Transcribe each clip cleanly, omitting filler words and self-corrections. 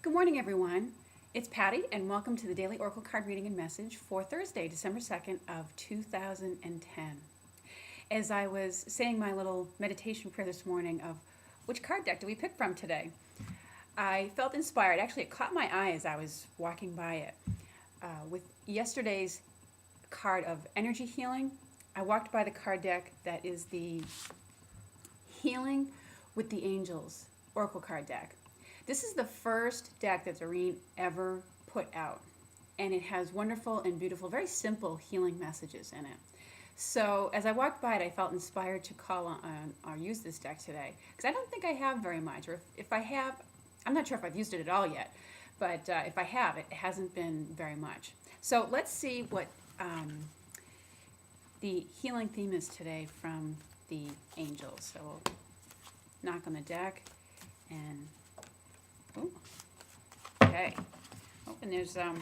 Good morning, everyone. It's Patty, and welcome to the Daily Oracle Card Reading and Message for Thursday, December 2nd of 2010. As I was saying my little meditation prayer this morning of which card deck do we pick from today, I felt inspired. Actually, it caught my eye as I was walking by it. With yesterday's card of energy healing, I walked by the card deck that is the Healing with the Angels Oracle card deck. This is the first deck that Doreen ever put out, and it has wonderful and beautiful, very simple healing messages in it. So as I walked by it, I felt inspired to call on or use this deck today, because I don't think I have very much, or if I have, I'm not sure if I've used it at all yet, but if I have, it hasn't been very much. So let's see what the healing theme is today from the angels. So we'll knock on the deck and ooh, okay. Oh, and there's a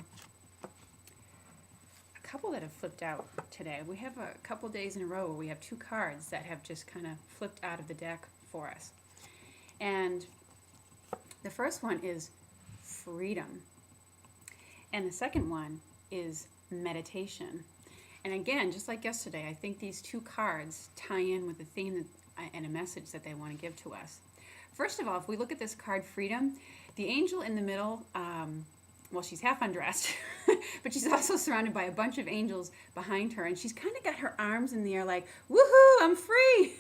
couple that have flipped out today. We have a couple days in a row where we have two cards that have just kind of flipped out of the deck for us. And the first one is freedom. And the second one is meditation. And again, just like yesterday, I think these two cards tie in with the theme and a message that they want to give to us. First of all, if we look at this card, freedom, the angel in the middle, well, she's half undressed, but she's also surrounded by a bunch of angels behind her, and she's kind of got her arms in the air like, woohoo, I'm free!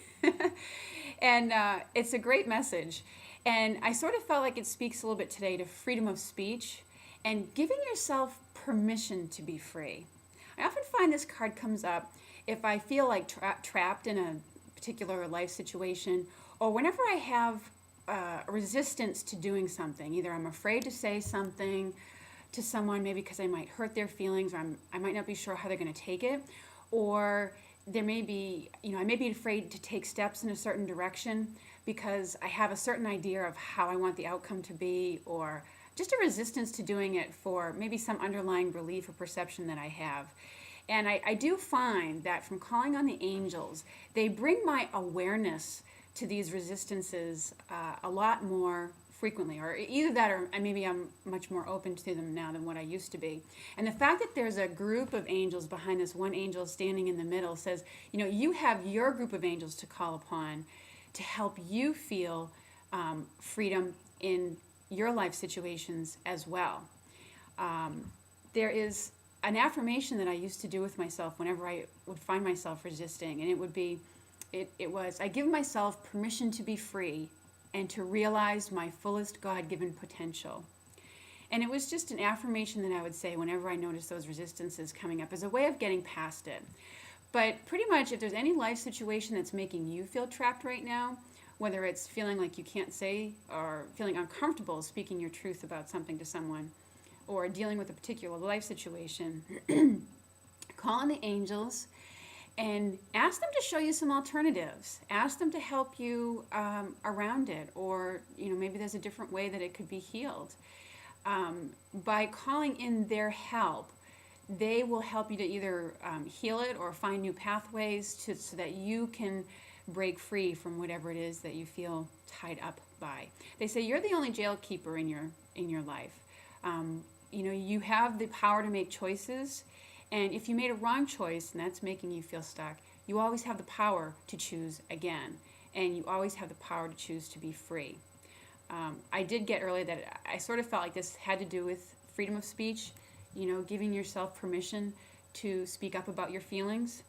And it's a great message. And I sort of felt like it speaks a little bit today to freedom of speech and giving yourself permission to be free. I often find this card comes up if I feel like trapped in a particular life situation, or whenever I have resistance to doing something. Either I'm afraid to say something to someone, maybe because I might hurt their feelings, or I might not be sure how they're going to take it, or there may be, I may be afraid to take steps in a certain direction because I have a certain idea of how I want the outcome to be, or just a resistance to doing it for maybe some underlying belief or perception that I have. And I do find that from calling on the angels, they bring my awareness to these resistances a lot more frequently, or either that or maybe I'm much more open to them now than what I used to be. And the fact that there's a group of angels behind this one angel standing in the middle says, you have your group of angels to call upon to help you feel freedom in your life situations as well. There is an affirmation that I used to do with myself whenever I would find myself resisting, and it would be, it was, I give myself permission to be free and to realize my fullest God-given potential. And it was just an affirmation that I would say whenever I noticed those resistances coming up as a way of getting past it. But pretty much if there's any life situation that's making you feel trapped right now, whether it's feeling like you can't say or feeling uncomfortable speaking your truth about something to someone, or dealing with a particular life situation, call on the angels and ask them to show you some alternatives. Ask them to help you around it, or maybe there's a different way that it could be healed. By calling in their help, they will help you to either heal it or find new pathways so that you can break free from whatever it is that you feel tied up by. They say you're the only jail keeper in your life. You have the power to make choices. And if you made a wrong choice and that's making you feel stuck, you always have the power to choose again. And you always have the power to choose to be free. I did get earlier that I sort of felt like this had to do with freedom of speech, giving yourself permission to speak up about your feelings.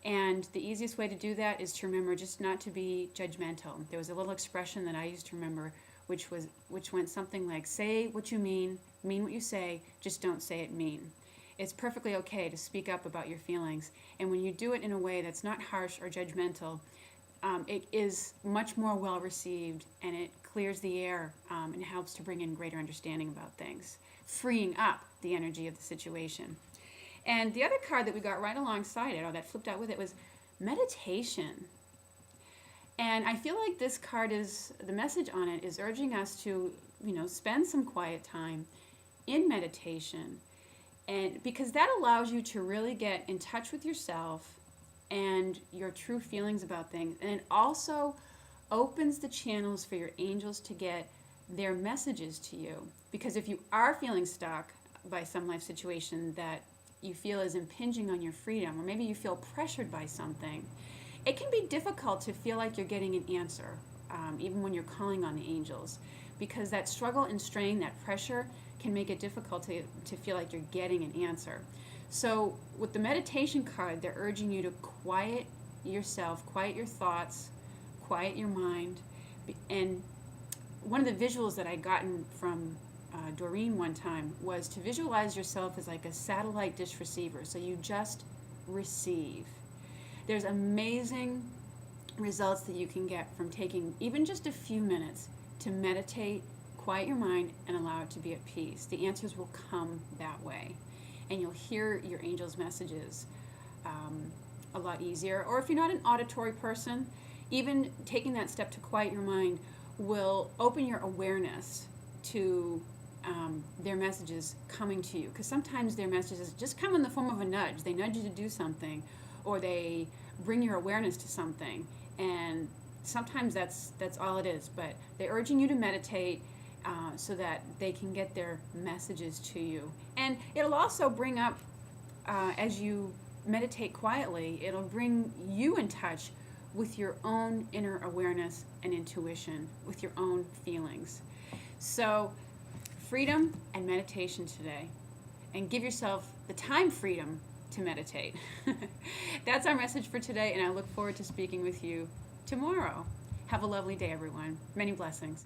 And the easiest way to do that is to remember just not to be judgmental. There was a little expression that I used to remember, which went something like, say what you mean what you say, just don't say it mean. It's perfectly okay to speak up about your feelings, and when you do it in a way that's not harsh or judgmental, it is much more well received, and it clears the air and helps to bring in greater understanding about things, freeing up the energy of the situation. And the other card that we got right alongside it, or that flipped out with it, was meditation. And I feel like this card the message on it is urging us to, spend some quiet time in meditation. And because that allows you to really get in touch with yourself and your true feelings about things. And it also opens the channels for your angels to get their messages to you. Because if you are feeling stuck by some life situation that you feel is impinging on your freedom, or maybe you feel pressured by something, it can be difficult to feel like you're getting an answer, even when you're calling on the angels, because that struggle and strain, that pressure, can make it difficult to feel like you're getting an answer. So with the meditation card, they're urging you to quiet yourself, quiet your thoughts, quiet your mind. And one of the visuals that I'd gotten from Doreen one time was to visualize yourself as like a satellite dish receiver. So you just receive. There's amazing results that you can get from taking even just a few minutes to meditate, quiet your mind, and allow it to be at peace. The answers will come that way. And you'll hear your angels' messages a lot easier. Or if you're not an auditory person, even taking that step to quiet your mind will open your awareness to their messages coming to you. Because sometimes their messages just come in the form of a nudge. They nudge you to do something, or they bring your awareness to something. And sometimes that's all it is. But they're urging you to meditate so that they can get their messages to you. And it'll also bring up, as you meditate quietly, it'll bring you in touch with your own inner awareness and intuition, with your own feelings. So, freedom and meditation today. And give yourself the time freedom to meditate. That's our message for today, and I look forward to speaking with you tomorrow. Have a lovely day, everyone. Many blessings.